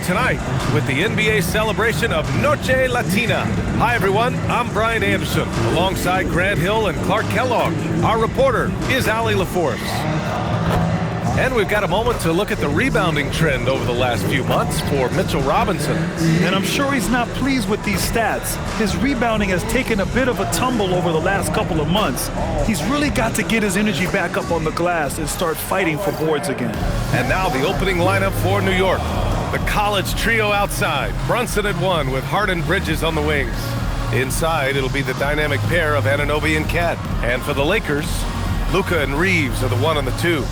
Tonight with the NBA celebration of Noche Latina. Hi everyone, I'm Brian Anderson alongside Grant Hill and Clark Kellogg. Our reporter is Allie LaForce. And we've got a moment to look at the rebounding trend over the last few months for Mitchell Robinson. And I'm sure he's not pleased with these stats. His rebounding has taken a bit of a tumble over the last couple of months. He's really got to get his energy back up on the glass and start fighting for boards again. And now the opening lineup for New York. The college trio outside. Brunson at 1 with Hart and Bridges on the wings. Inside, it'll be the dynamic pair of Anunoby and Cat. And for the Lakers, Luka and Reeves are the 1 and the 2.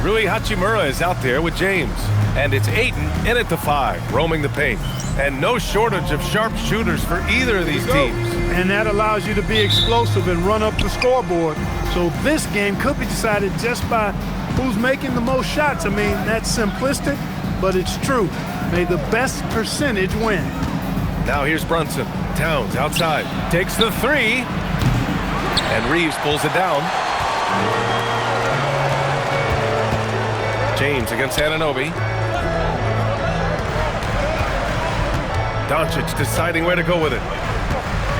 Rui Hachimura is out there with James. And it's Ayton in at the 5, roaming the paint. And no shortage of sharp shooters for either of these teams. And that allows you to be explosive and run up the scoreboard. So this game could be decided just by who's making the most shots. I mean, that's simplistic, but it's true. May the best percentage win. Now here's Brunson. Towns outside. Takes the 3. And Reeves pulls it down. James against Anunoby. Doncic deciding where to go with it.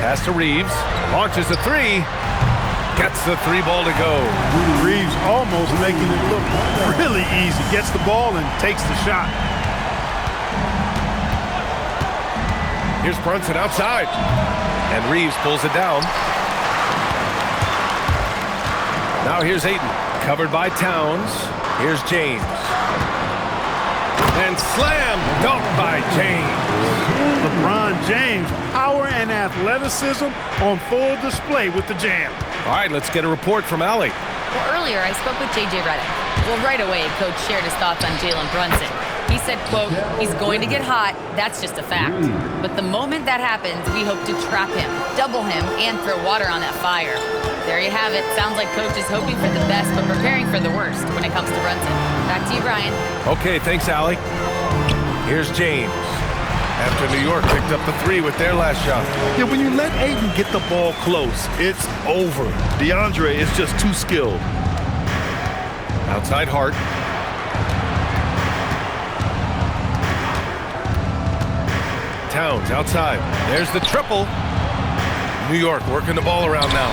Pass to Reeves. Launches a 3. Gets the 3 ball to go. Reeves almost making it look really easy. Gets the ball and takes the shot. Here's Brunson outside. And Reeves pulls it down. Now here's Ayton. Covered by Towns. Here's James. And slam dunk by James. LeBron James, power and athleticism on full display with the jam. All right, let's get a report from Allie. Well, earlier I spoke with J.J. Redick. Well, right away, Coach shared his thoughts on Jalen Brunson. He said, quote, he's going to get hot, that's just a fact. But the moment that happens, we hope to trap him, double him, and throw water on that fire. There you have it. Sounds like Coach is hoping for the best, but preparing for the worst when it comes to Brunson. Back to you, Brian. Okay, thanks, Allie. Here's James. After New York picked up the 3 with their last shot. Yeah, when you let Ayton get the ball close, it's over. DeAndre is just too skilled. Outside Hart. Towns outside. There's the triple. New York working the ball around now.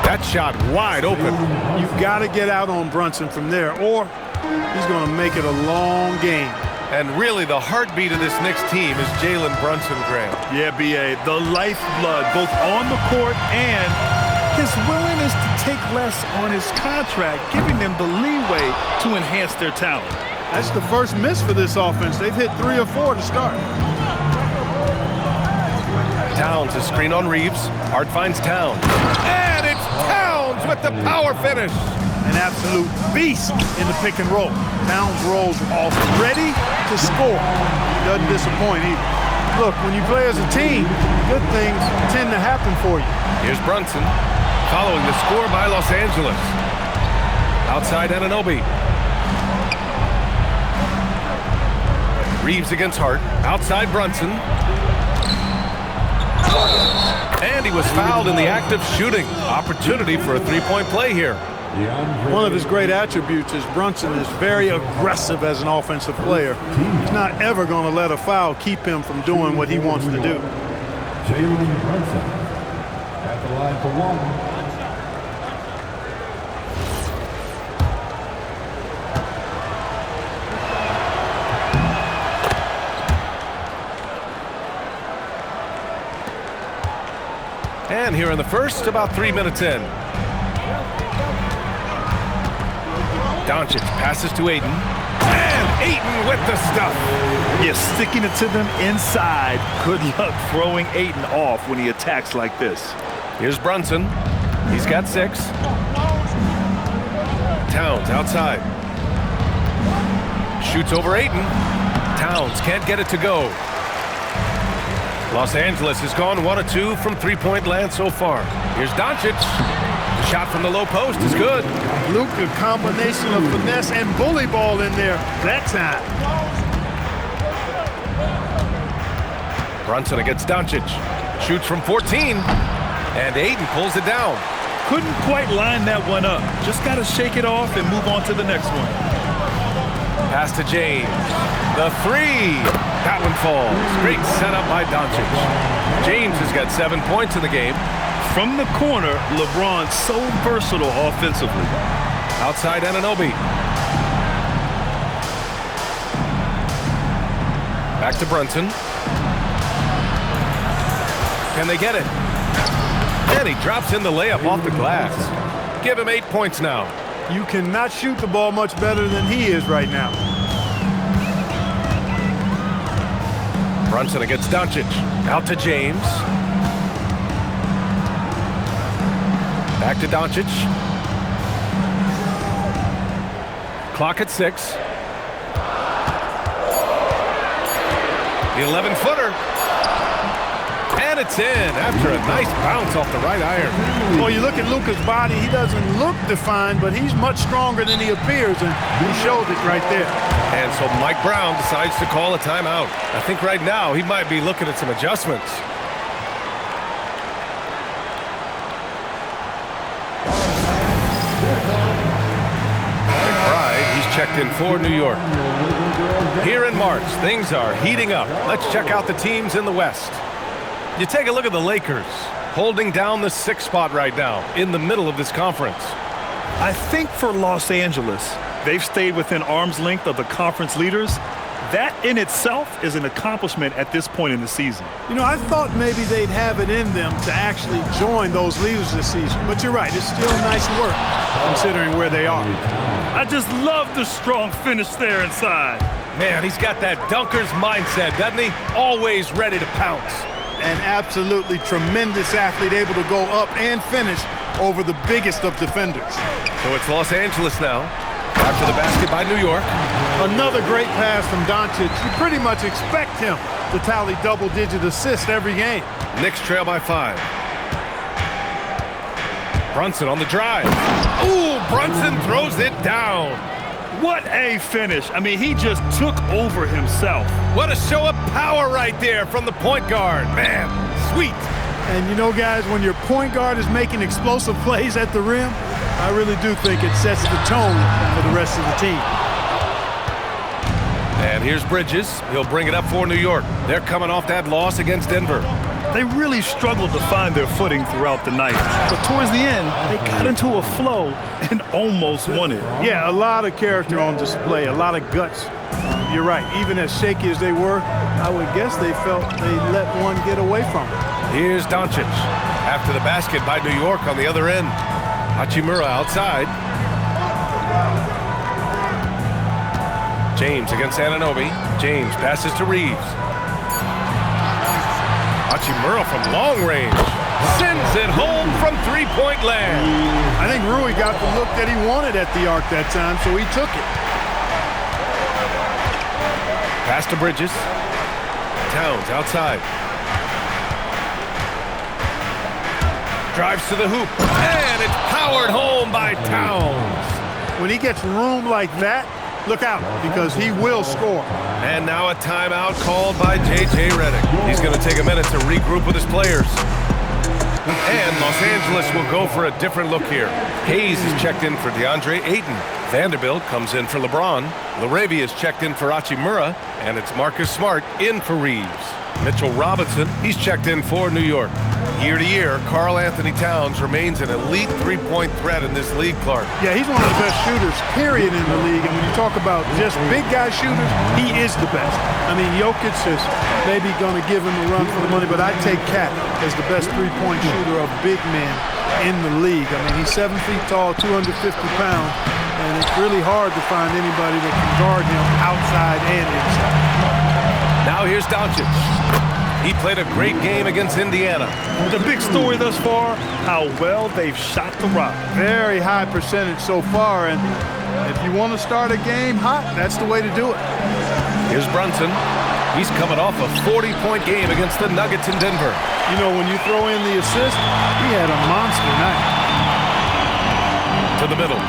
That shot wide open. You've got to get out on Brunson from there, or he's going to make it a long game. And really, the heartbeat of this Knicks team is Jalen Brunson, Grant. Yeah, B.A., the lifeblood, both on the court and his willingness to take less on his contract, giving them the leeway to enhance their talent. That's the first miss for this offense. They've hit 3 or 4 to start. Towns, a screen on Reeves. Hart finds Towns. And it's Towns with the power finish. An absolute beast in the pick and roll. Towns rolls off, ready to score. Doesn't disappoint either. Look, when you play as a team, good things tend to happen for you. Here's Brunson, following the score by Los Angeles. Outside Anunoby. Reeves against Hart. Outside Brunson. And he was fouled in the act of shooting. Opportunity for a 3-point play here. One of his great attributes is Brunson is very aggressive as an offensive player. He's not ever going to let a foul keep him from doing what he wants to do. Jalen Brunson at the line for 1. And here in the first, about 3 minutes in. Doncic passes to Ayton. And Ayton with the stuff. Yeah, sticking it to them inside. Good luck throwing Ayton off when he attacks like this. Here's Brunson. He's got 6. Towns outside. Shoots over Ayton. Towns can't get it to go. Los Angeles has gone 1 of 2 from 3-point land so far. Here's Doncic. The shot from the low post is good. Luka, combination of finesse and bully ball in there that time. Brunson against Doncic. Shoots from 14. And Ayton pulls it down. Couldn't quite line that one up. Just got to shake it off and move on to the next one. Pass to James. The three. That one falls. Great setup by Doncic. James has got 7 points in the game. From the corner, LeBron's so versatile offensively. Outside Anunoby. Back to Brunson. Can they get it? And he drops in the layup off the glass. Give him 8 points now. You cannot shoot the ball much better than he is right now. Brunson against Doncic. Out to James. Back to Doncic. Clock at 6. The 11-footer. And it's in after a nice bounce off the right iron. Well, you look at Luka's body, he doesn't look defined, but he's much stronger than he appears, and he showed it right there. And so Mike Brown decides to call a timeout. I think right now he might be looking at some adjustments. He's checked in for New York. Here in March, things are heating up. Let's check out the teams in the West. You take a look at the Lakers, holding down the 6th spot right now in the middle of this conference. I think for Los Angeles, they've stayed within arm's length of the conference leaders. That in itself is an accomplishment at this point in the season. You know, I thought maybe they'd have it in them to actually join those leaders this season. But you're right, it's still nice work considering where they are. I just love the strong finish there inside. Man, he's got that dunker's mindset, doesn't he? Always ready to pounce. An absolutely tremendous athlete, able to go up and finish over the biggest of defenders. So it's Los Angeles now. After the basket by New York. Another great pass from Doncic. You pretty much expect him to tally double-digit assists every game. Knicks trail by 5. Brunson on the drive. Ooh, Brunson throws it down. What a finish. I mean, he just took over himself. What a show of power right there from the point guard. Man, sweet. And you know, guys, when your point guard is making explosive plays at the rim, I really do think it sets the tone for the rest of the team. And here's Bridges. He'll bring it up for New York. They're coming off that loss against Denver. They really struggled to find their footing throughout the night. But towards the end, they got into a flow and almost won it. Yeah, a lot of character on display, a lot of guts. You're right. Even as shaky as they were, I would guess they felt they let one get away from them. Here's Doncic. After the basket by New York on the other end. Hachimura outside. James against Anunoby. James passes to Reeves. Hachimura from long range. Sends it home from three-point land. I think Rui got the look that he wanted at the arc that time, so he took it. Pass to Bridges. Towns outside. Drives to the hoop. And it's powered home by Towns. When he gets room like that, look out, because he will score. And now a timeout called by J.J. Redick. He's going to take a minute to regroup with his players. And Los Angeles will go for a different look here. Hayes is checked in for DeAndre Ayton. Vanderbilt comes in for LeBron. LaRavia is checked in for Hachimura. And it's Marcus Smart in for Reeves. Mitchell Robinson, he's checked in for New York. Year to year, Karl Anthony Towns remains an elite three-point threat in this league, Clark. Yeah, he's one of the best shooters, period, in the league. And when you talk about just big guy shooters, he is the best. I mean, Jokic is maybe going to give him a run for the money, but I'd take Cat as the best three-point shooter of big men in the league. I mean, he's 7 feet tall, 250 pounds, and it's really hard to find anybody that can guard him outside and inside. Now here's Doncic. He played a great game against Indiana. The big story thus far, how well they've shot the rock. Very high percentage so far, and if you want to start a game hot, that's the way to do it. Here's Brunson. He's coming off a 40-point game against the Nuggets in Denver. You know, when you throw in the assist, he had a monster night. To the middle.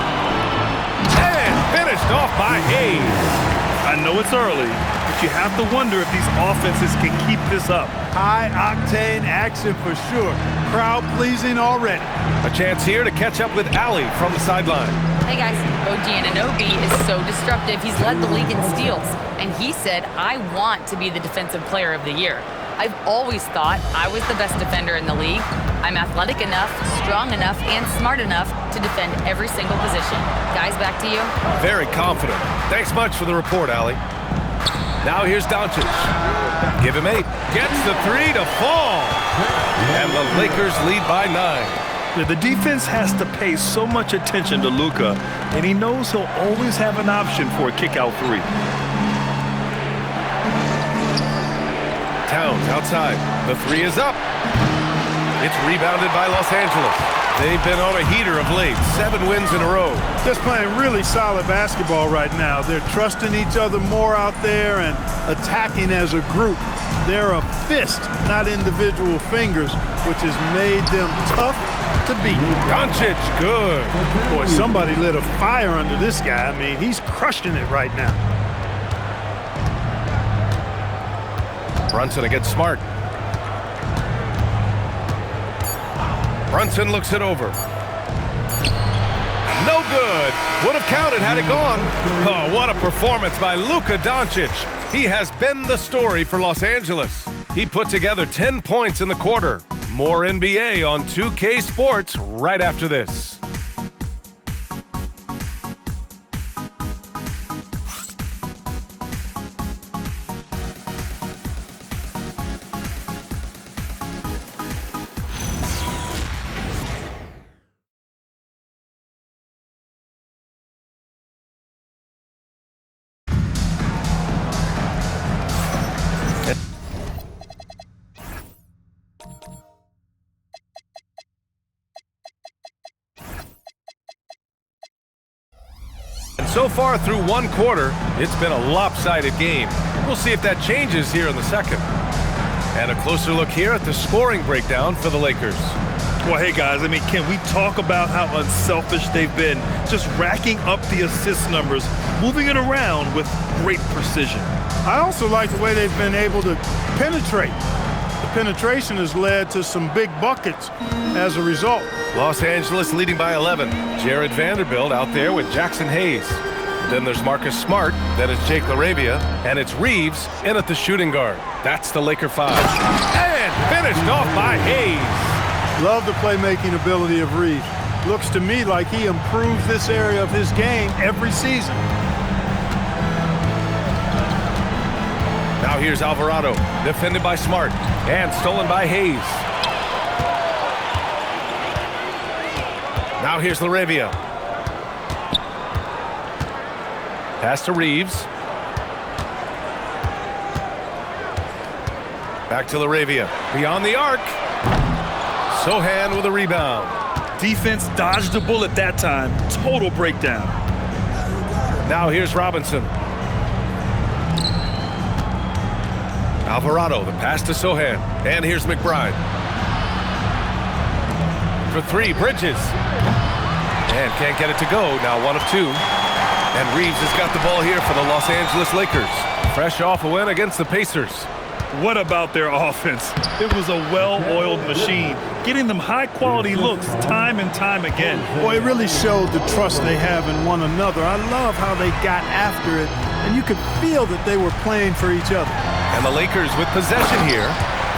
And finished off by Hayes. I know it's early, but you have to wonder if these offenses can keep this up. High-octane action for sure. Crowd-pleasing already. A chance here to catch up with Allie from the sideline. Hey guys, OG Anunoby is so disruptive. He's led the league in steals. And he said, I want to be the defensive player of the year. I've always thought I was the best defender in the league. I'm athletic enough, strong enough, and smart enough to defend every single position. Guys, back to you. Very confident. Thanks much for the report, Allie. Now here's Doncic. Give him 8. Gets the 3 to fall. And the Lakers lead by 9. The defense has to pay so much attention to Luka, and he knows he'll always have an option for a kick-out 3. Towns outside. The 3 is up. It's rebounded by Los Angeles. They've been on a heater of late. 7 wins in a row. Just playing really solid basketball right now. They're trusting each other more out there and attacking as a group. They're a fist, not individual fingers, which has made them tough to beat. Doncic, good. Boy, somebody lit a fire under this guy. I mean, he's crushing it right now. Brunson against Smart. Brunson looks it over. No good. Would have counted had it gone. Oh, what a performance by Luka Doncic. He has been the story for Los Angeles. He put together 10 points in the quarter. More NBA on 2K Sports right after this. So far through one quarter, it's been a lopsided game. We'll see if that changes here in the second. And a closer look here at the scoring breakdown for the Lakers. Well, hey, guys, I mean, can we talk about how unselfish they've been? Just racking up the assist numbers, moving it around with great precision. I also like the way they've been able to penetrate. The penetration has led to some big buckets as a result. Los Angeles leading by 11. Jared Vanderbilt out there with Jackson Hayes. Then there's Marcus Smart. Then it's Jake LaRavia. And it's Reeves in at the shooting guard. That's the Laker 5. And finished off by Hayes. Love the playmaking ability of Reeves. Looks to me like he improves this area of his game every season. Now here's Alvarado, defended by Smart, and stolen by Hayes. Now here's LaRavia. Pass to Reeves. Back to LaRavia. Beyond the arc. Sohan with a rebound. Defense dodged a bullet that time. Total breakdown. Now here's Robinson. Alvarado, the pass to Sohan. And here's McBride. For 3, Bridges. And can't get it to go. Now 1 of 2. And Reeves has got the ball here for the Los Angeles Lakers. Fresh off a win against the Pacers. What about their offense? It was a well-oiled machine, getting them high-quality looks time and time again. Boy, it really showed the trust they have in one another. I love how they got after it, and you could feel that they were playing for each other. And the Lakers with possession here.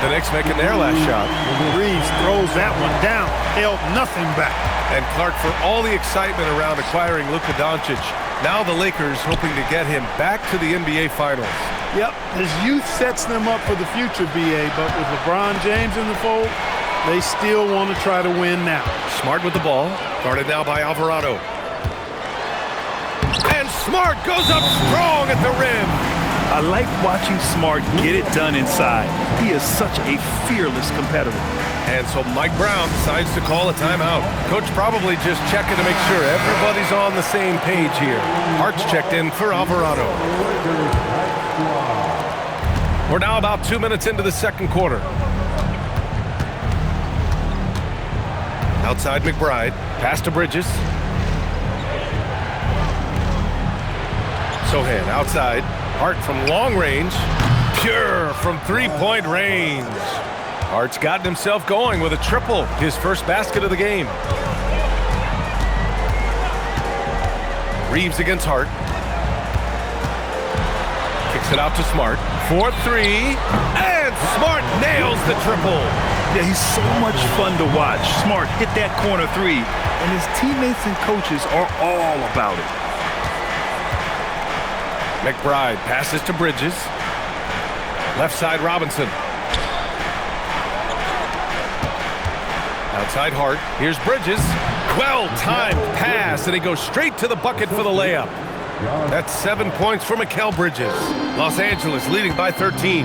The Knicks making their last shot. Reeves throws that one down, held nothing back. And Clark, for all the excitement around acquiring Luka Doncic, now the Lakers hoping to get him back to the NBA Finals. Yep, his youth sets them up for the future, B.A., but with LeBron James in the fold, they still want to try to win now. Smart with the ball, guarded now by Alvarado. And Smart goes up strong at the rim. I like watching Smart get it done inside. He is such a fearless competitor. And so Mike Brown decides to call a timeout. Coach probably just checking to make sure everybody's on the same page here. Hart's checked in for Alvarado. We're now about 2 minutes into the second quarter. Outside McBride, pass to Bridges. Sohan outside. Hart from long range. Pure from three-point range. Hart's gotten himself going with a triple, his first basket of the game. Reeves against Hart. Kicks it out to Smart. 4-3. And Smart nails the triple. Yeah, he's so much fun to watch. Smart hit that corner three, and his teammates and coaches are all about it. McBride passes to Bridges. Left side Robinson. Outside Hart. Here's Bridges. Well-timed pass, and he goes straight to the bucket for the layup. That's 7 points for Mikal Bridges. Los Angeles leading by 13.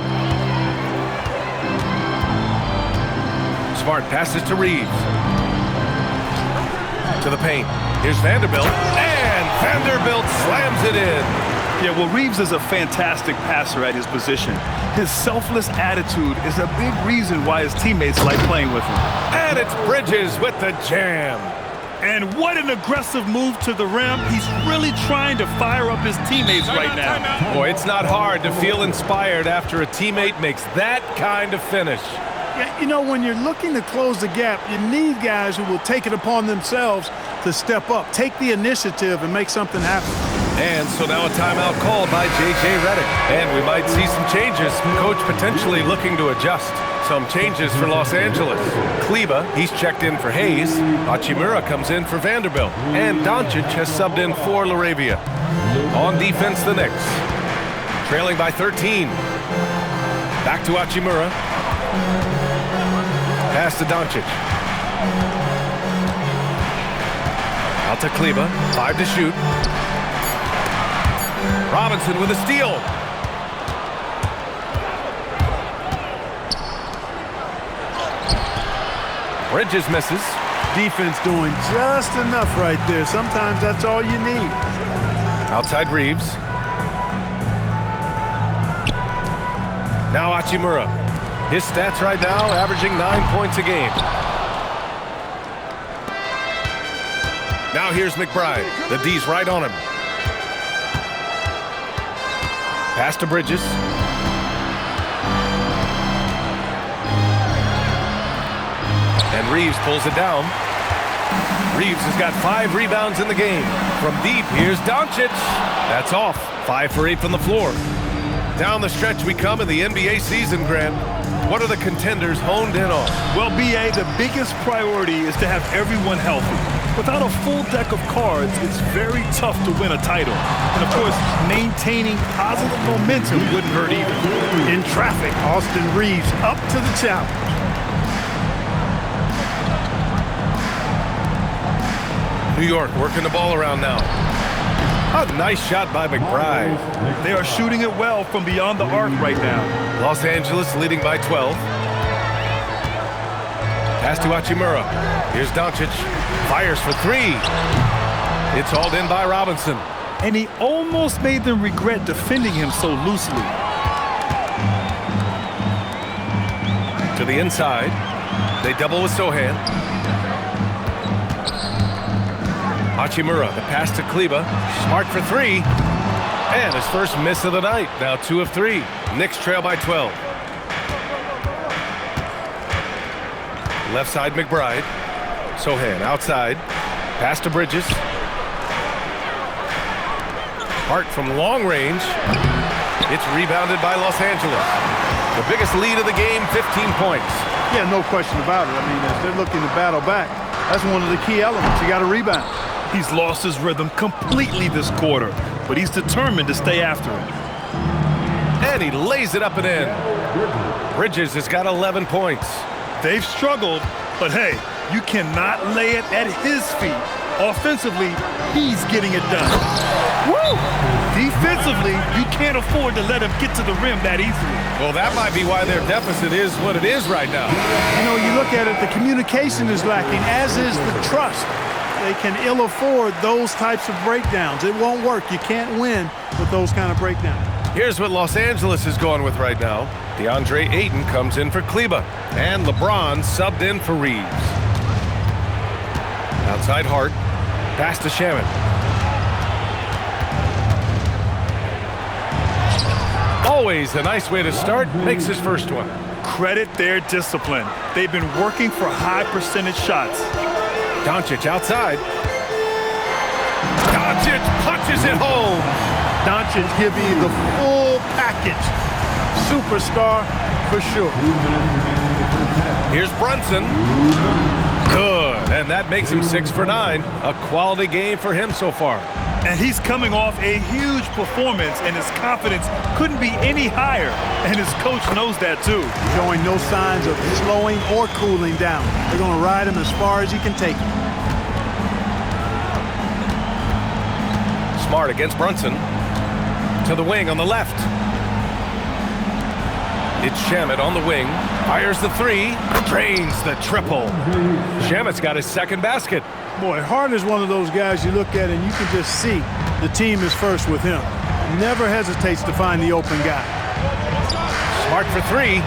Smart passes to Reeves. To the paint. Here's Vanderbilt. And Vanderbilt slams it in. Yeah, well, Reeves is a fantastic passer at his position. His selfless attitude is a big reason why his teammates like playing with him. And it's Bridges with the jam. And what an aggressive move to the rim. He's really trying to fire up his teammates right now. Boy, it's not hard to feel inspired after a teammate makes that kind of finish. Yeah, you know, when you're looking to close the gap, you need guys who will take it upon themselves to step up, take the initiative, and make something happen. And so now a timeout called by J.J. Redick. And we might see some changes. Coach potentially looking to adjust. Some changes for Los Angeles. Kleba, he's checked in for Hayes. Hachimura comes in for Vanderbilt. And Doncic has subbed in for LaRavia. On defense, the Knicks. Trailing by 13. Back to Hachimura. Pass to Doncic. Out to Kleba. 5 to shoot. Robinson with a steal. Bridges misses. Defense doing just enough right there. Sometimes that's all you need. Outside Reeves. Now Hachimura. His stats right now averaging 9 points a game. Now here's McBride. The D's right on him. Pass to Bridges. And Reeves pulls it down. Reeves has got 5 rebounds in the game. From deep, here's Doncic. That's off. 5 for 8 from the floor. Down the stretch we come in the NBA season, Grant. What are the contenders honed in on? Well, B.A., the biggest priority is to have everyone healthy. Without a full deck of cards, it's very tough to win a title. And, of course, maintaining positive momentum wouldn't hurt either. In traffic, Austin Reeves up to the challenge. New York working the ball around now. A nice shot by McBride. They are shooting it well from beyond the arc right now. Los Angeles leading by 12. Pass to Hachimura. Here's Doncic. Fires for 3. It's hauled in by Robinson. And he almost made them regret defending him so loosely. To the inside. They double with Sohan. Hachimura, the pass to Kleba. Smart for 3. And his first miss of the night. Now 2 of 3. Knicks trail by 12. Left side McBride. Sohan outside. Pass to Bridges. Hart from long range. It's rebounded by Los Angeles. The biggest lead of the game, 15 points. Yeah, no question about it. I mean, as they're looking to battle back, that's one of the key elements. You got to rebound. He's lost his rhythm completely this quarter, but he's determined to stay after it. And he lays it up and in. Bridges has got 11 points. They've struggled, but hey, you cannot lay it at his feet. Offensively, he's getting it done. Woo! Defensively, you can't afford to let him get to the rim that easily. Well, that might be why their deficit is what it is right now. You know, you look at it, the communication is lacking, as is the trust. They can ill afford those types of breakdowns. It won't work. You can't win with those kind of breakdowns. Here's what Los Angeles is going with right now. DeAndre Ayton comes in for Kleba. And LeBron subbed in for Reeves. Outside Hart. Pass to Shaman. Always a nice way to start. Makes his first one. Credit their discipline. They've been working for high percentage shots. Doncic outside. Doncic Doncic punches it home. Doncic give you the full package. Superstar for sure. Here's Brunson. Good, and that makes him 6 for 9. A quality game for him so far. And he's coming off a huge performance, and his confidence couldn't be any higher. And his coach knows that too. Showing no signs of slowing or cooling down. They're going to ride him as far as he can take him. Smart against Brunson. To the wing on the left. It's Shamet on the wing. Fires the 3. Drains the triple. Shamet's got his second basket. Boy, Hart is one of those guys you look at and you can just see the team is first with him. Never hesitates to find the open guy. Smart for 3.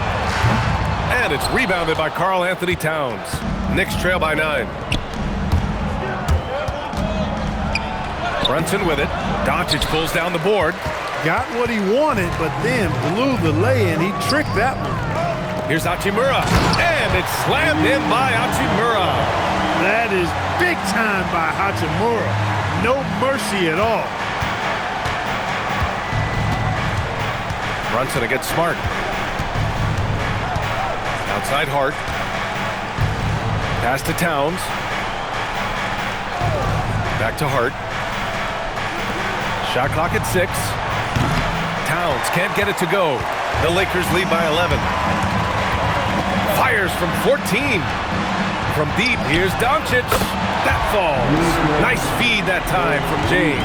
And it's rebounded by Karl Anthony Towns. Knicks trail by 9. Brunson with it. Doncic pulls down the board. Got what he wanted, but then blew the lay-in. He tricked that one. Here's Hachimura. And it's slammed in by Hachimura. That is big time by Hachimura. No mercy at all. Brunson against Smart. Outside Hart. Pass to Towns. Back to Hart. Shot clock at 6. Towns can't get it to go. The Lakers lead by 11. Fires from 14. From deep, here's Doncic. That falls. Nice feed that time from James.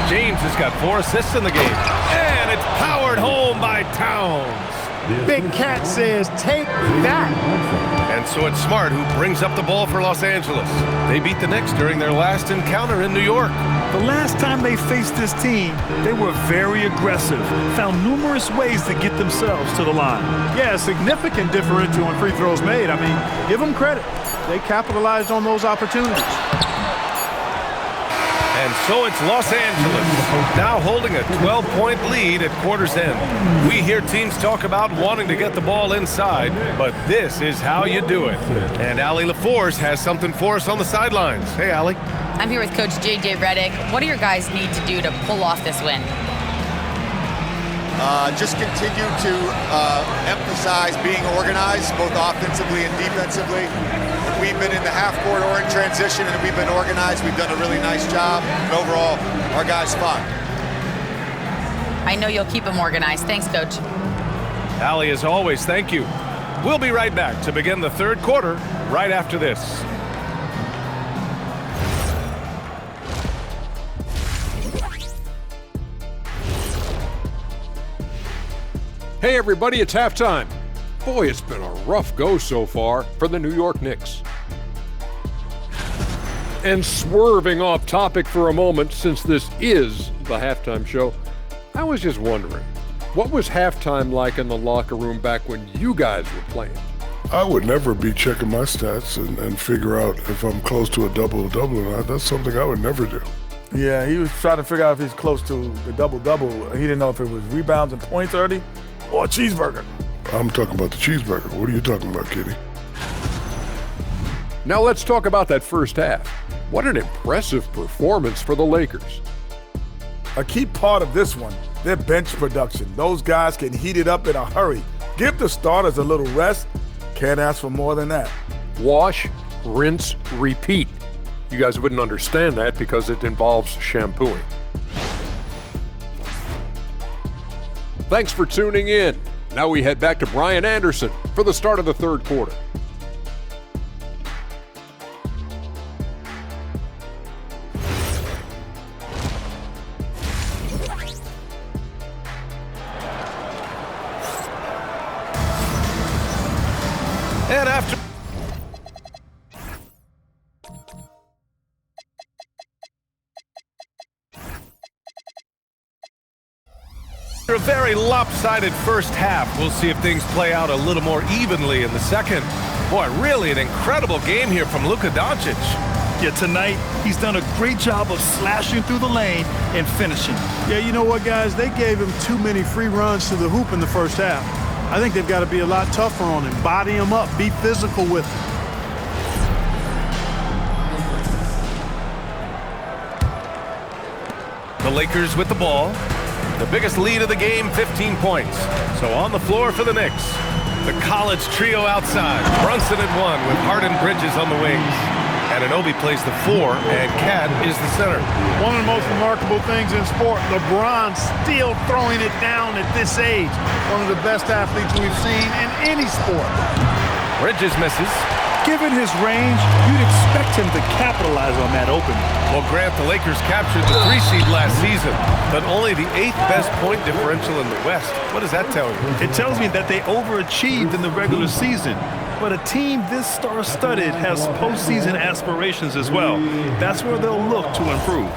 James has got 4 assists in the game. And it's powered home by Towns. Big Cat says, take that. And so it's Smart who brings up the ball for Los Angeles. They beat the Knicks during their last encounter in New York. The last time they faced this team, they were very aggressive, found numerous ways to get themselves to the line. Yeah, significant differential in free throws made. I mean, give them credit. They capitalized on those opportunities. And so it's Los Angeles, now holding a 12-point lead at quarter's end. We hear teams talk about wanting to get the ball inside, but this is how you do it. And Allie LaForce has something for us on the sidelines. Hey, Allie. I'm here with Coach J.J. Redick. What do your guys need to do to pull off this win? Just continue to emphasize being organized, both offensively and defensively. We've been in the half-court or in transition, and we've been organized. We've done a really nice job. And overall, our guys fought. I know you'll keep them organized. Thanks, Coach. Allie, as always, thank you. We'll be right back to begin the third quarter right after this. Hey everybody, it's halftime. Boy, it's been a rough go so far for the New York Knicks. And swerving off topic for a moment, since this is the halftime show, I was just wondering, what was halftime like in the locker room back when you guys were playing? I would never be checking my stats and figure out if I'm close to a double-double or not. That's something I would never do. Yeah, he was trying to figure out if he's close to the double-double. He didn't know if it was rebounds and points already or a cheeseburger. I'm talking about the cheeseburger. What are you talking about, Kitty? Now let's talk about that first half. What an impressive performance for the Lakers. A key part of this one, their bench production. Those guys can heat it up in a hurry. Give the starters a little rest. Can't ask for more than that. Wash, rinse, repeat. You guys wouldn't understand that because it involves shampooing. Thanks for tuning in. Now we head back to Brian Anderson for the start of the third quarter. And after a very lopsided first half, we'll see if things play out a little more evenly in the second. Boy, really an incredible game here from Luka Doncic. Yeah, tonight, he's done a great job of slashing through the lane and finishing. Yeah, you know what, guys? They gave him too many free runs to the hoop in the first half. I think they've got to be a lot tougher on him. Body him up. Be physical with him. Lakers with the ball. The biggest lead of the game, 15 points. So on the floor for the Knicks. The college trio outside. Brunson at 1 with Harden Bridges on the wings. Anunoby plays the 4, and Cat is the center. One of the most remarkable things in sport, LeBron still throwing it down at this age. One of the best athletes we've seen in any sport. Bridges misses. Given his range, you'd expect him to capitalize on that opening. Well, Grant, the Lakers captured the 3 seed last season, but only the 8th best point differential in the West. What does that tell you? It tells me that they overachieved in the regular season. But a team this star-studded has postseason aspirations as well. That's where they'll look to improve.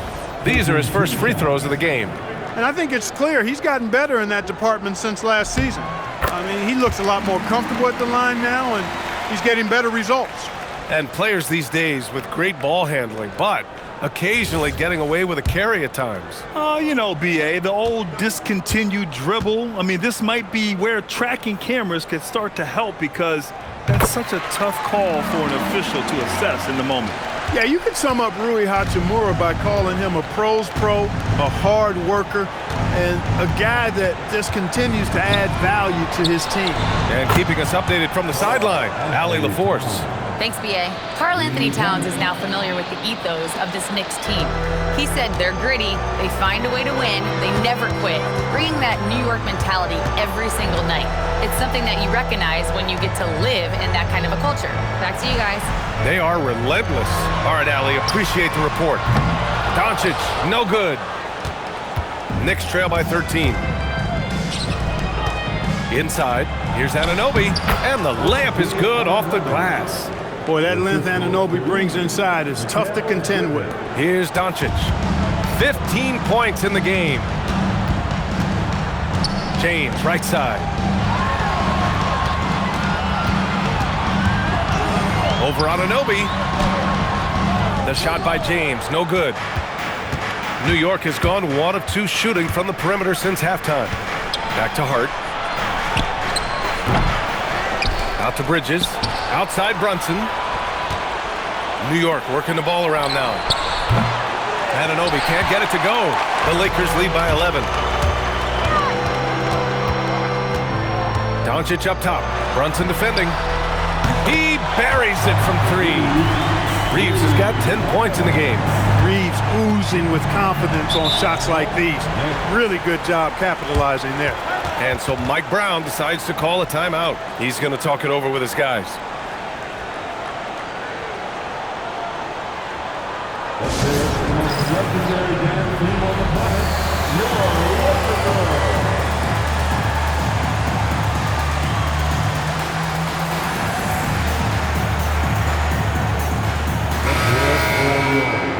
These are his first free throws of the game. And I think it's clear he's gotten better in that department since last season. I mean, he looks a lot more comfortable at the line now, and he's getting better results. And players these days with great ball handling, but occasionally getting away with a carry at times. Oh, you know, B.A., the old discontinued dribble. I mean, this might be where tracking cameras could start to help because that's such a tough call for an official to assess in the moment. Yeah, you could sum up Rui Hachimura by calling him a pro's pro, a hard worker, and a guy that just continues to add value to his team. And keeping us updated from the sideline, Allie LaForce. Thanks, B.A. Karl Anthony Towns is now familiar with the ethos of this Knicks team. He said they're gritty, they find a way to win, they never quit, bringing that New York mentality every single night. It's something that you recognize when you get to live in that kind of a culture. Back to you guys. They are relentless. All right, Allie, appreciate the report. Doncic, no good. Knicks trail by 13. Inside, here's Anunoby, and the layup is good off the glass. Boy, that length Anunoby brings inside is tough to contend with. Here's Doncic. 15 points in the game. James, right side. Over Anunoby. The shot by James, no good. New York has gone 1 of 2 shooting from the perimeter since halftime. Back to Hart. Out to Bridges. Outside Brunson. New York working the ball around now. Anunoby can't get it to go. The Lakers lead by 11. Doncic up top. Brunson defending. He buries it from 3. Reeves has got 10 points in the game. Reeves oozing with confidence on shots like these. Really good job capitalizing there. And so Mike Brown decides to call a timeout. He's going to talk it over with his guys.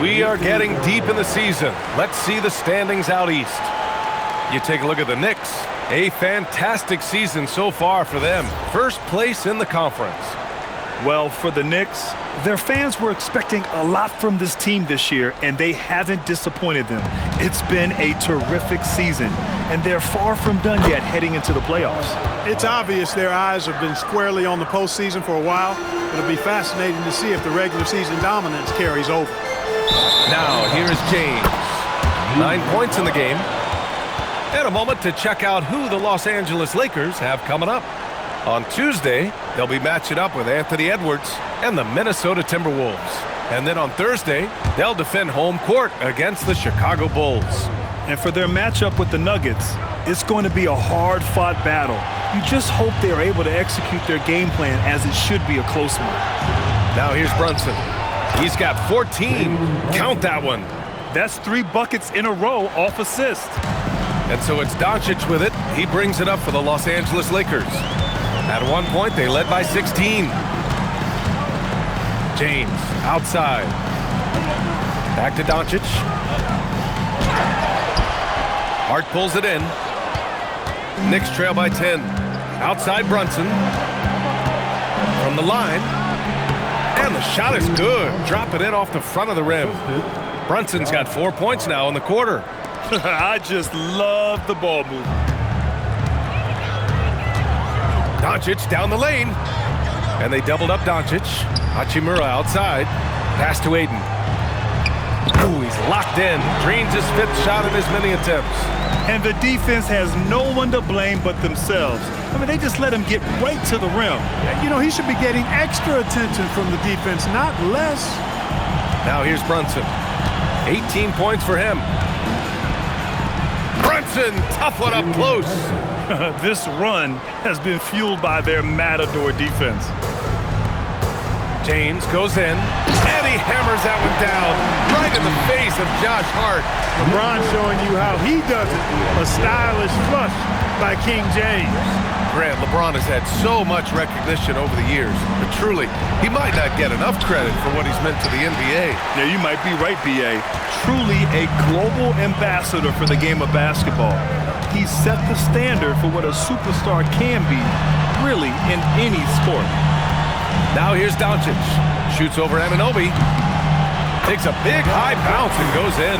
We are getting deep in the season. Let's see the standings out east. You take a look at the Knicks. A fantastic season so far for them. First place in the conference. Well, for the Knicks, their fans were expecting a lot from this team this year, and they haven't disappointed them. It's been a terrific season, and they're far from done yet heading into the playoffs. It's obvious their eyes have been squarely on the postseason for a while. It'll be fascinating to see if the regular season dominance carries over. Now, here is James. 9 points in the game. And a moment to check out who the Los Angeles Lakers have coming up. On Tuesday, they'll be matching up with Anthony Edwards and the Minnesota Timberwolves. And then on Thursday, they'll defend home court against the Chicago Bulls. And for their matchup with the Nuggets, it's going to be a hard-fought battle. You just hope they're able to execute their game plan as it should be a close one. Now here's Brunson. He's got 14. Count that one. That's 3 buckets in a row off assist. And so it's Doncic with it. He brings it up for the Los Angeles Lakers. At one point, they led by 16. James, outside. Back to Doncic. Hart pulls it in. Knicks trail by 10. Outside Brunson. From the line. And the shot is good. Drop it in off the front of the rim. Brunson's got 4 points now in the quarter. I just love the ball movement. Doncic down the lane. And they doubled up Doncic. Hachimura outside. Pass to Aiden. Ooh, he's locked in. Drains his 5th shot in as many attempts. And the defense has no one to blame but themselves. I mean, they just let him get right to the rim. You know, he should be getting extra attention from the defense, not less. Now here's Brunson. 18 points for him. Brunson, tough one up close. This run has been fueled by their matador defense. James goes in, and he hammers that one down right in the face of Josh Hart. LeBron showing you how he does it. A stylish flush by King James. Grant, LeBron has had so much recognition over the years, but truly, he might not get enough credit for what he's meant to the NBA. Yeah, you might be right, B.A. Truly a global ambassador for the game of basketball. He set the standard for what a superstar can be, really, in any sport. Now here's Doncic. Shoots over Anunoby. Takes a big high bounce and goes in.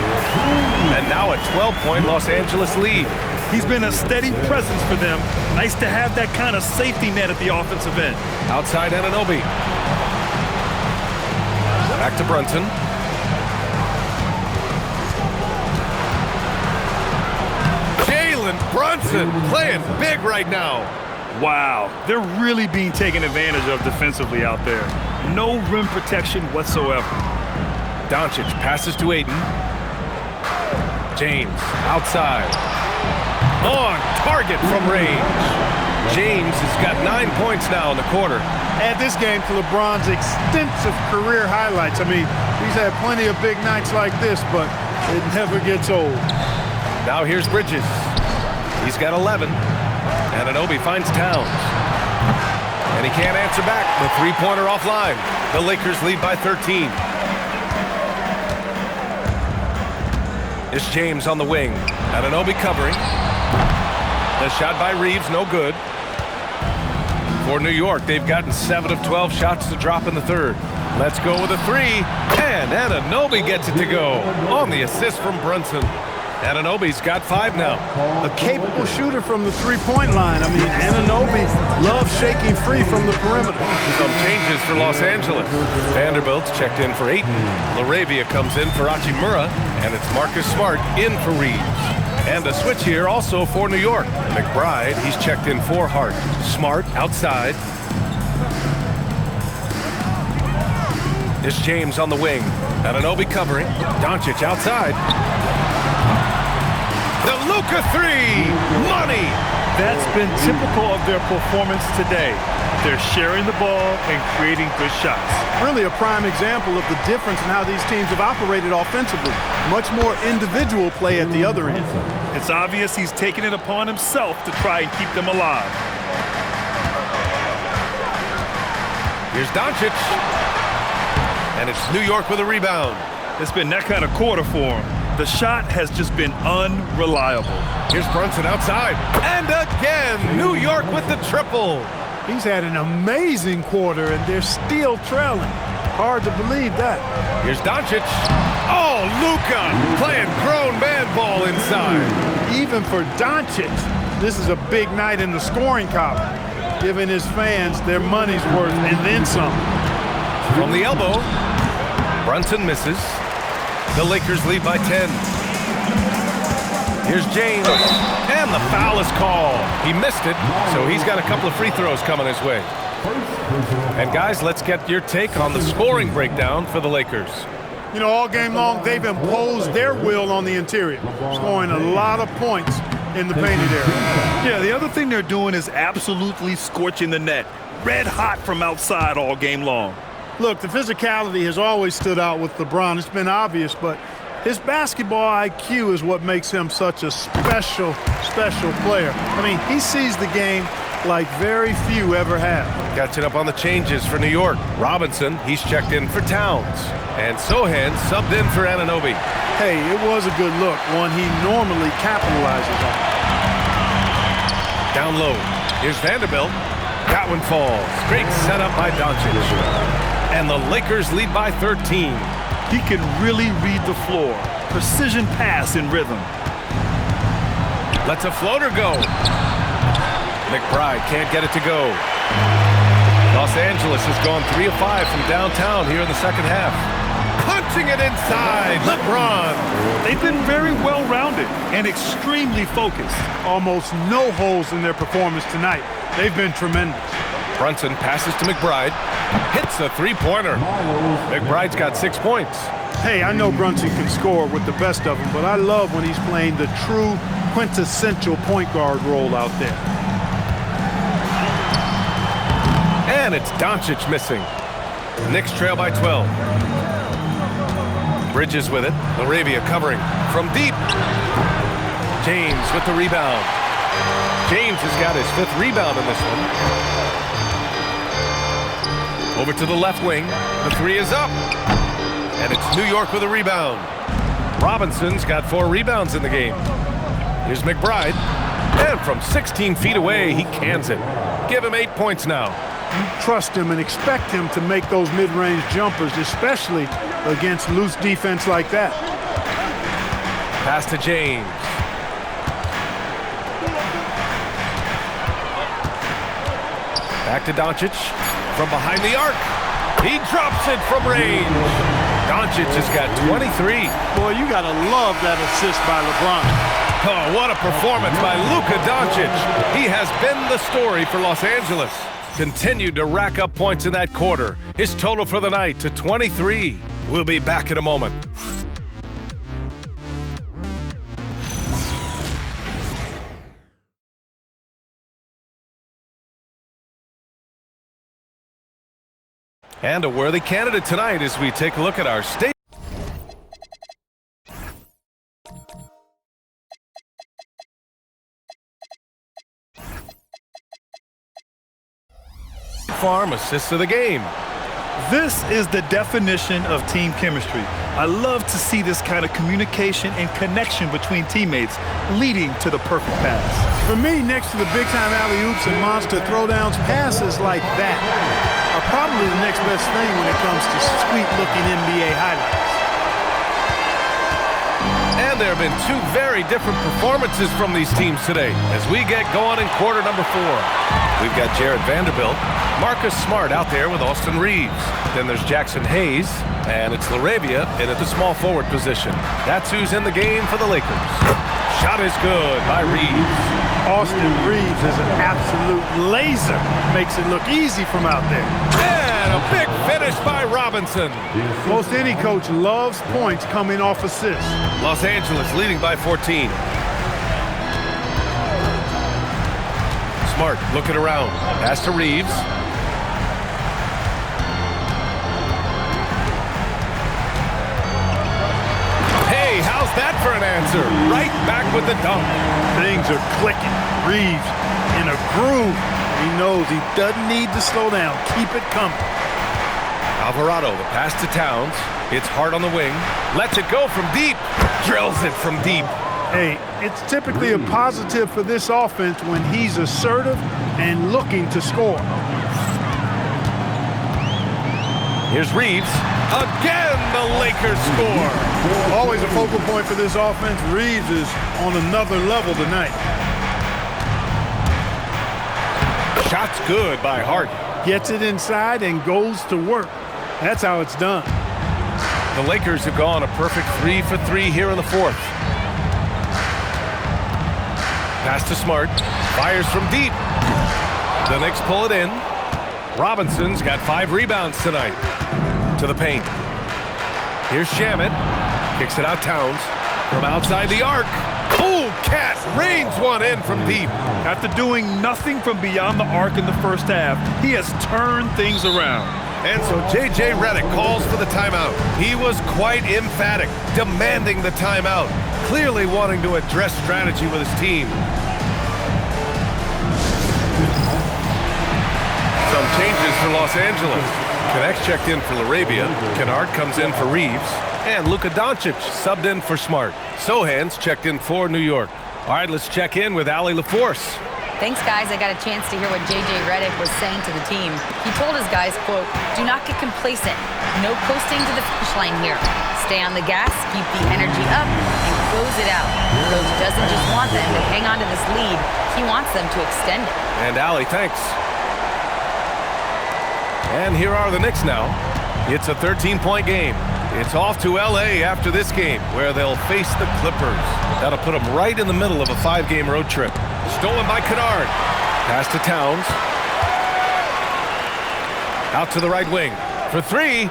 And now a 12-point Los Angeles lead. He's been a steady presence for them. Nice to have that kind of safety net at the offensive end. Outside Anunoby. Back to Brunson. Jalen Brunson playing big right now. Wow, they're really being taken advantage of defensively out there. No rim protection whatsoever. Doncic passes to Ayton. James outside. On target from range. James has got 9 points now in the quarter. Add this game to LeBron's extensive career highlights. I mean, he's had plenty of big nights like this, but it never gets old. Now here's Bridges. He's got 11. Anunoby finds Towns. And he can't answer back. The three-pointer offline. The Lakers lead by 13. It's James on the wing. Anunoby covering. The shot by Reeves, no good. For New York, they've gotten 7 of 12 shots to drop in the third. Let's go with a three. And Anunoby gets it to go on the assist from Brunson. Anunoby's got 5 now. A capable shooter from the three-point line. I mean, Anunoby loves shaking free from the perimeter. Some changes for Los Angeles. Vanderbilt's checked in for Ayton. LaRavia comes in for Hachimura. And it's Marcus Smart in for Reeves. And a switch here also for New York. McBride, he's checked in for Hart. Smart outside. It's James on the wing. Anunoby covering. Doncic outside. The Luka three! Money! That's been typical of their performance today. They're sharing the ball and creating good shots. Really a prime example of the difference in how these teams have operated offensively. Much more individual play at the other end. It's obvious he's taken it upon himself to try and keep them alive. Here's Doncic. And it's New York with a rebound. It's been that kind of quarter for him. The shot has just been unreliable. Here's Brunson outside. And again, New York with the triple. He's had an amazing quarter, and they're still trailing. Hard to believe that. Here's Doncic. Oh, Luka playing grown man ball inside. Even for Doncic, this is a big night in the scoring column, giving his fans their money's worth and then some. From the elbow, Brunson misses. The Lakers lead by 10. Here's James, and the foul is called. He missed it, so he's got a couple of free throws coming his way. And guys, let's get your take on the scoring breakdown for the Lakers. You know, all game long, they've imposed their will on the interior, scoring a lot of points in the painted area. Yeah, the other thing they're doing is absolutely scorching the net. Red hot from outside all game long. Look, the physicality has always stood out with LeBron. It's been obvious, but his basketball IQ is what makes him such a special player. I mean, he sees the game like very few ever have. Catching up on the changes for New York. Robinson, he's checked in for Towns. And Sohan subbed in for Anunoby. Hey, it was a good look, one he normally capitalizes on. Down low. Here's Vanderbilt. That one falls. Great setup by Doncic. And the Lakers lead by 13. He can really read the floor. Precision pass in rhythm. Lets a floater go. McBride can't get it to go. Los Angeles has gone 3 of 5 from downtown here in the second half. Punch Launching it inside. LeBron. They've been very well-rounded and extremely focused. Almost no holes in their performance tonight. They've been tremendous. Brunson passes to McBride. Hits a three-pointer. McBride's got 6 points. Hey, I know Brunson can score with the best of them, but I love when he's playing the true quintessential point guard role out there. And it's Doncic missing. The Knicks trail by 12. Bridges with it. Laravia covering from deep. James with the rebound. James has got his 5th rebound in this one. Over to the left wing. The 3 is up. And it's New York with a rebound. Robinson's got 4 rebounds in the game. Here's McBride. And from 16 feet away, he cans it. Give him 8 points now. You trust him and expect him to make those mid-range jumpers, especially against loose defense like that. Pass to James. Back to Doncic. From behind the arc. He drops it from range. Doncic has got 23. Boy, you gotta love that assist by LeBron. Oh, what a performance by Luka Doncic. He has been the story for Los Angeles. Continued to rack up points in that quarter. His total for the night to 23. We'll be back in a moment. And a worthy candidate tonight as we take a look at our state Farm assists of the game. This is the definition of team chemistry. I love to see this kind of communication and connection between teammates leading to the perfect pass. For me, next to the big-time alley-oops and monster throwdowns, passes like that are probably the next best thing when it comes to sweet-looking NBA highlights. And there have been 2 very different performances from these teams today as we get going in quarter number 4. We've got Jared Vanderbilt, Marcus Smart out there with Austin Reeves. Then there's Jackson Hayes, and it's Laravia in at the small forward position. That's who's in the game for the Lakers. Shot is good by Reeves. Austin Reeves is an absolute laser. Makes it look easy from out there. And a big finish by Robinson. Most any coach loves points coming off assists. Los Angeles leading by 14. Smart looking around. Pass to Reeves. Hey, how's that for an answer? Right back with the dunk. Things are clicking. Reeves in a groove. He knows he doesn't need to slow down. Keep it coming. Alvarado, the pass to Towns. It's hard on the wing. Lets it go from deep. Drills it from deep. Hey, it's typically a positive for this offense when he's assertive and looking to score. Here's Reeves. Again, the Lakers score. Always a focal point for this offense. Reeves is on another level tonight. Shot's good by Hart. Gets it inside and goes to work. That's how it's done. The Lakers have gone a perfect 3 for 3 here in the 4th. Pass to Smart. Fires from deep. The Knicks pull it in. Robinson's got 5 rebounds tonight. To the paint. Here's Shamet. Kicks it out Towns. From outside the arc. Oh, Cat rains one in from deep. After doing nothing from beyond the arc in the first half, he has turned things around. And so J.J. Redick calls for the timeout. He was quite emphatic, demanding the timeout, clearly wanting to address strategy with his team. Some changes for Los Angeles. Knicks checked in for Laravia. Kennard comes in for Reeves. And Luka Doncic subbed in for Smart. Sohan's checked in for New York. All right, let's check in with Allie LaForce. Thanks, guys. I got a chance to hear what J.J. Redick was saying to the team. He told his guys, quote, "Do not get complacent. No coasting to the finish line here. Stay on the gas, keep the energy up, and close it out." Coach doesn't just want them to hang on to this lead. He wants them to extend it. And Allie, thanks. And here are the Knicks now. It's a 13-point game. It's off to L.A. after this game, where they'll face the Clippers. That'll put them right in the middle of a 5-game road trip. Stolen by Kennard. Pass to Towns. Out to the right wing. For 3.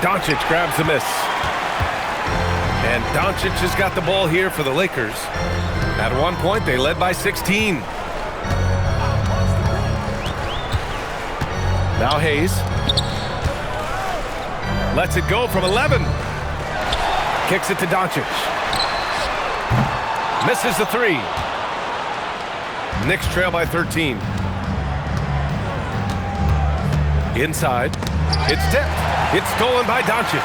Doncic grabs the miss. And Doncic has got the ball here for the Lakers. At one point, they led by 16. Now Hayes. Lets it go from 11. Kicks it to Doncic. Misses the 3. Knicks trail by 13. Inside. It's tipped. It's stolen by Doncic.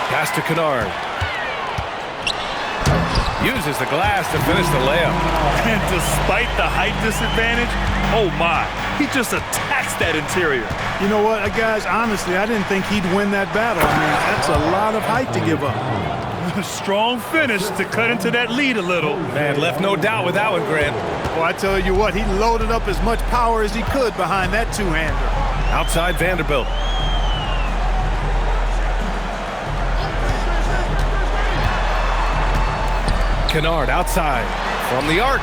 Pass to Kennard. Uses the glass to finish the layup. And despite the height disadvantage, oh my, he just attacks that interior. You know what, guys, honestly, I didn't think he'd win that battle. I mean, that's a lot of height to give up. Strong finish to cut into that lead a little. Man, left no doubt with that one, Grant. Well, I tell you what, he loaded up as much power as he could behind that two-hander. Outside Vanderbilt. Kennard outside from the arc.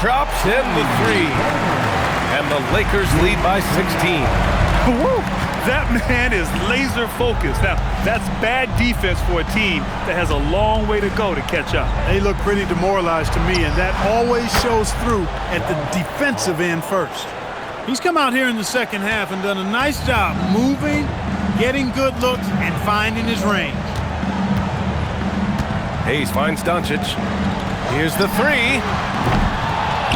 Drops in the 3. And the Lakers lead by 16. Woo! That man is laser focused. Now, that's bad defense for a team that has a long way to go to catch up. They look pretty demoralized to me, and that always shows through at the defensive end first. He's come out here in the second half and done a nice job moving, getting good looks, and finding his range. Hayes finds Doncic. Here's the 3.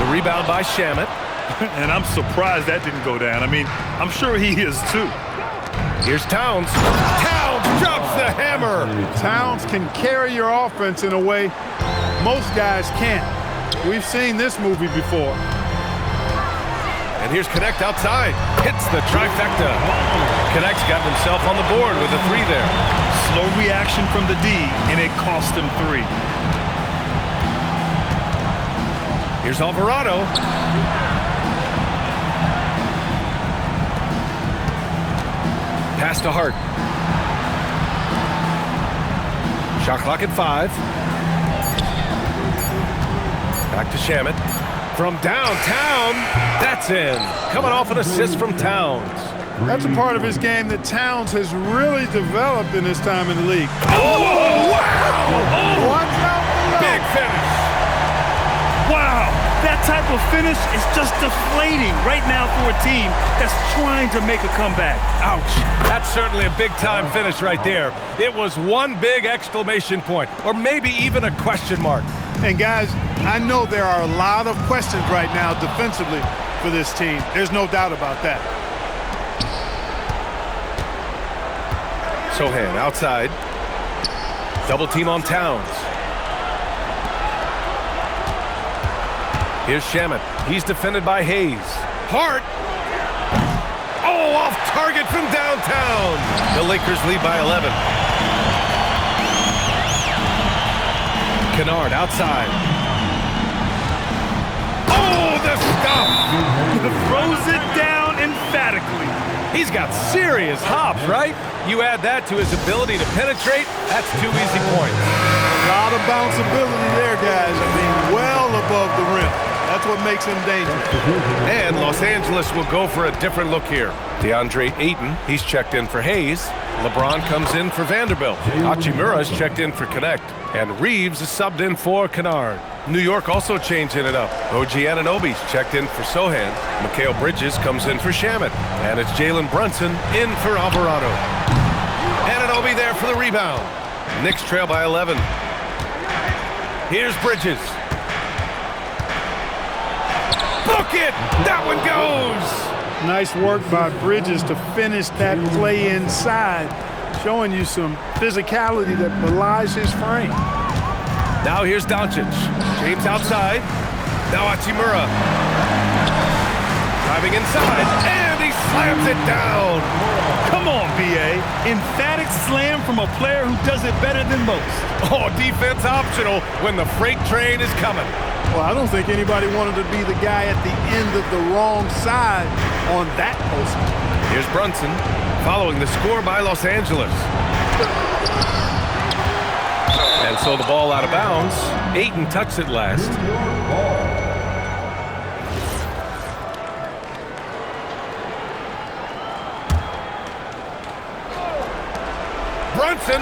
The rebound by Shamet. And I'm surprised that didn't go down. I mean, I'm sure he is too. Here's Towns. Towns drops the hammer. Towns can carry your offense in a way most guys can't. We've seen this movie before. And here's Connect outside. Hits the trifecta. Connect's got himself on the board with a 3 there. Slow reaction from the D, and it cost him 3. Here's Alvarado. Pass to Hart. Shot clock at 5. Back to Shamet. From downtown, that's in. Coming off an assist from Towns. That's a part of his game that Towns has really developed in his time in the league. Oh, wow! Oh, watch out below. Big finish. Wow, that type of finish is just deflating right now for a team that's trying to make a comeback. Ouch. That's certainly a big-time finish right there. It was one big exclamation point, or maybe even a question mark. And guys, I know there are a lot of questions right now defensively for this team. There's no doubt about that. Sohan outside. Double team on Towns. Here's Shamet. He's defended by Hayes. Hart. Oh, off target from downtown. The Lakers lead by 11. Kennard outside. Oh, the stop. Throws it down emphatically. He's got serious hops, right? You add that to his ability to penetrate, that's 2 easy points. A lot of bounceability there, guys. I mean, well above the rim. That's what makes him dangerous. And Los Angeles will go for a different look here. DeAndre Ayton, he's checked in for Hayes. LeBron comes in for Vanderbilt. Hachimura's checked in for Connect. And Reeves is subbed in for Kennard. New York also changing it up. OG Anunoby's checked in for Sohan. Mikal Bridges comes in for Shamet. And it's Jalen Brunson in for Alvarado. Anunoby there for the rebound. Knicks trail by 11. Here's Bridges. Book it! That one goes! Nice work by Bridges to finish that play inside, showing you some physicality that belies his frame. Now here's Doncic. James outside. Now Hachimura. Driving inside, and he slams it down. Come on, B.A. Emphatic slam from a player who does it better than most. Oh, defense optional when the freight train is coming. Well, I don't think anybody wanted to be the guy at the end of the wrong side on that post. Here's Brunson. following the score by Los Angeles. And so the ball out of bounds. Ayton touched it last. Brunson.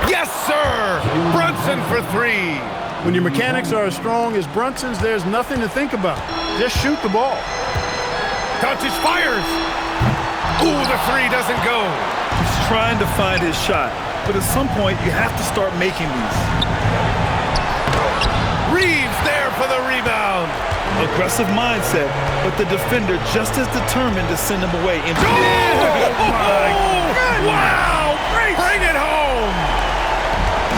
Yes, sir. Brunson for three. When your mechanics are as strong as Brunson's, there's nothing to think about. Just shoot the ball. Doncic fires. Ooh, the three doesn't go. He's trying to find his shot, but at some point you have to start making these. Reeves there for the rebound. Aggressive mindset, but the defender just as determined to send him away. Oh, my goodness. Wow, bring it home.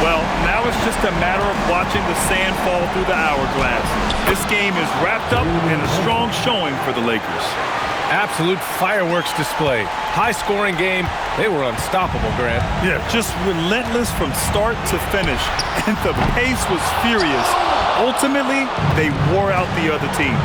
Well, now it's just a matter of watching the sand fall through the hourglass. This game is wrapped up in a strong showing for the Lakers. Absolute fireworks display. High-scoring game. They were unstoppable, Grant. Yeah, just relentless from start to finish. And the pace was furious. Ultimately, they wore out the other team.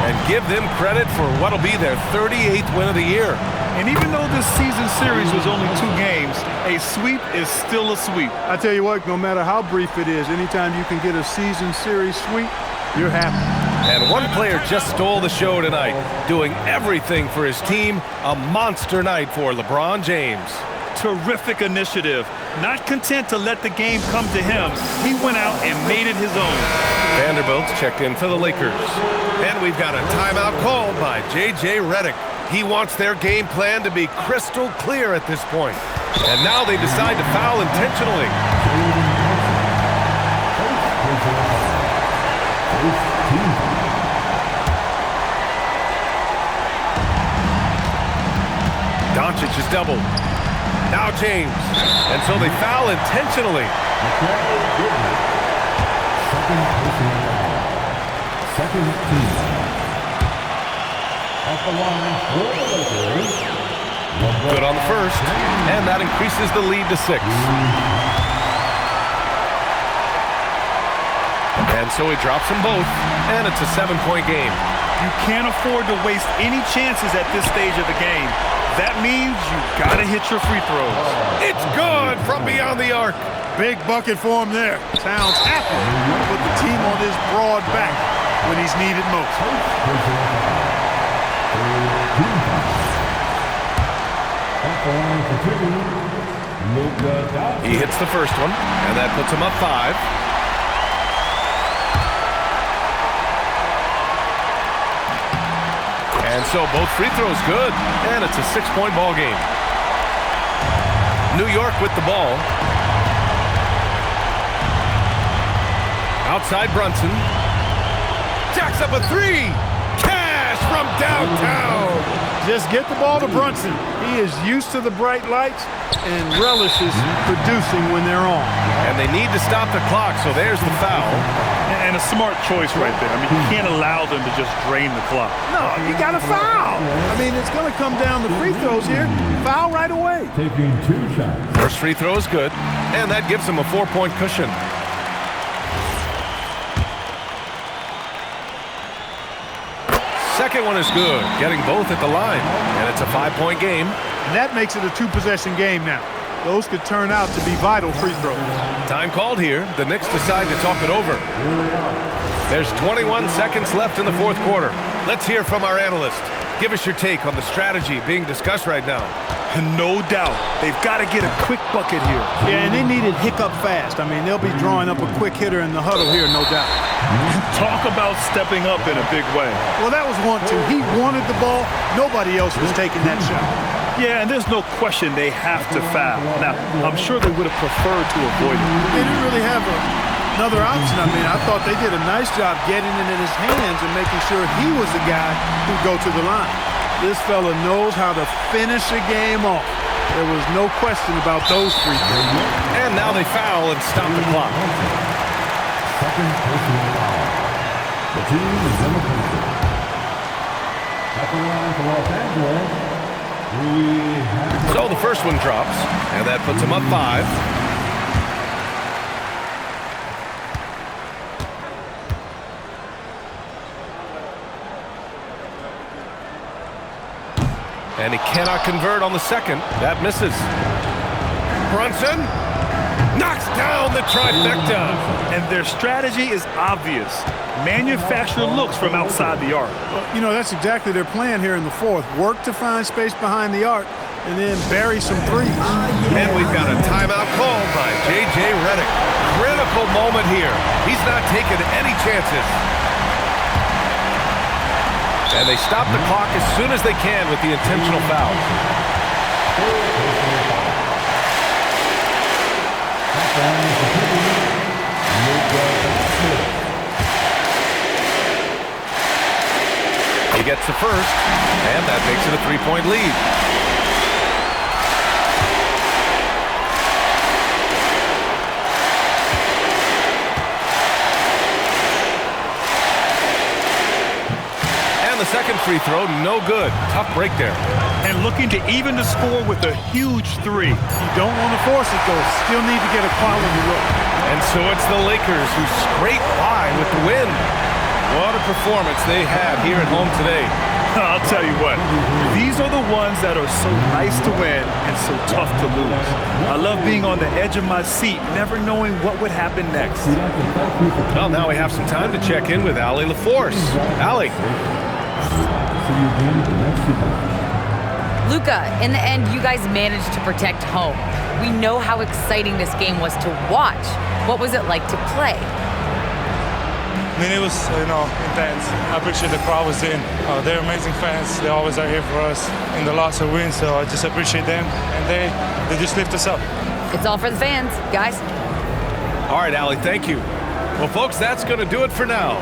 And give them credit for what'll be their 38th win of the year. And even though this season series was only 2 games, a sweep is still a sweep. I tell you what, no matter how brief it is, anytime you can get a season series sweep, you're happy. And one player just stole the show tonight, doing everything for his team. A monster night for LeBron James. Terrific initiative. Not content to let the game come to him, he went out and made it his own. Vanderbilt's checked in for the Lakers. And we've got a timeout called by J.J. Redick. He wants their game plan to be crystal clear at this point. And now they decide to foul intentionally. Doncic is doubled. Now James. And so they foul intentionally. Second team. At the line for the Lakers. Good on the first. And that increases the lead to 6. And so he drops them both. And it's a 7-point game. You can't afford to waste any chances at this stage of the game. That means you gotta hit your free throws. It's good from beyond the arc. Big bucket for him there. Sounds happy to put the team on his broad back when he's needed most. He hits the first one, and that puts him up 5. And so both free throws good, and it's a 6-point ball game. New York with the ball. Outside Brunson. Jacks up a 3. Cash from downtown. Just get the ball to Brunson. He is used to the bright lights and relishes producing when they're on. And they need to stop the clock, so there's the foul. And a smart choice right there. I mean, you can't allow them to just drain the clock. No, you got to foul. I mean, it's going to come down to free throws here. Foul right away. Taking 2 shots. First free throw is good, and that gives him a 4-point cushion. Second one is good, getting both at the line, and it's a 5-point game. And that makes it a 2-possession game now. Those could turn out to be vital free throws. Time called here. The Knicks decide to talk it over. There's 21 seconds left in the 4th quarter. Let's hear from our analyst. Give us your take on the strategy being discussed right now. No doubt. They've got to get a quick bucket here. Yeah, and they need it hiccup fast. I mean, they'll be drawing up a quick hitter in the huddle here, no doubt. Talk about stepping up in a big way. Well, that was 1-2. He wanted the ball. Nobody else was taking that shot. Yeah, and there's no question they have to foul. Now, I'm sure they would have preferred to avoid it. They didn't really have another option. I mean, I thought they did a nice job getting it in his hands and making sure he was the guy who'd go to the line. This fella knows how to finish a game off. There was no question about those free throws. And now they foul and stop the clock. Second personal foul. The team is in the penalty. At the line for Los Angeles. So the first one drops, and that puts him up 5. And he cannot convert on the second. That misses. Brunson knocks down the trifecta. And their strategy is obvious. Manufacture looks from outside the arc. You know, that's exactly their plan here in the fourth. Work to find space behind the arc and then bury some threes. And we've got a timeout called by J.J. Redick. Critical moment here. He's not taking any chances. And they stop the clock as soon as they can with the intentional foul. He gets the first, and that makes it a three-point lead. And the second free throw, no good. Tough break there. And looking to even the score with a huge three. You don't want to force it, though. Still need to get a quality look. And so it's the Lakers who scrape by with the win. What a performance they have here at home today. I'll tell you what, these are the ones that are so nice to win and so tough to lose. I love being on the edge of my seat, never knowing what would happen next. Well, now we have some time to check in with Allie LaForce. Allie. Luka, in the end, you guys managed to protect home. We know how exciting this game was to watch. What was it like to play? I mean, it was, intense. I appreciate the crowd was in. They're amazing fans. They always are here for us in the loss or win, so I just appreciate them. And they just lift us up. It's all for the fans, guys. All right, Allie, thank you. Well, folks, that's going to do it for now.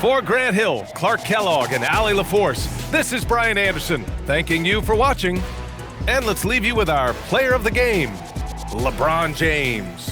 For Grant Hill, Clark Kellogg, and Allie LaForce, this is Brian Anderson, thanking you for watching. And let's leave you with our player of the game, LeBron James.